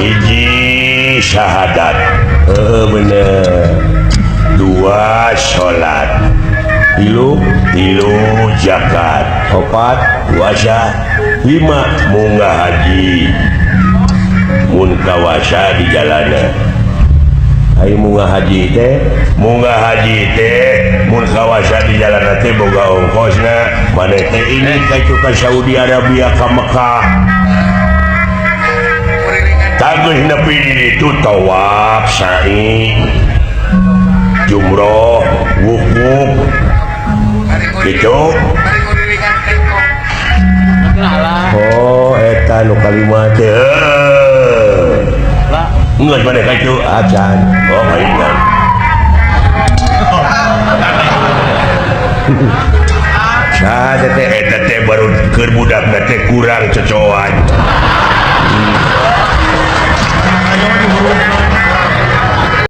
hiji syahadat, bener. Dua sholat, tilu zakat, opat puasa, lima munggah haji. Mun kawasa di jalanan ai munggah haji teh mun kawasa di jalanan teh boga ongkosna maneh teh ini kaitu ka Saudi Arabia ka Mekah tageus nepi di ditu tawaf sa'i jumroh wukuf gitu. Oh eta nu kalimat nggak pada kacau acan. Oh mainan saya teh eta teh baru keur budak teh kurang cocokan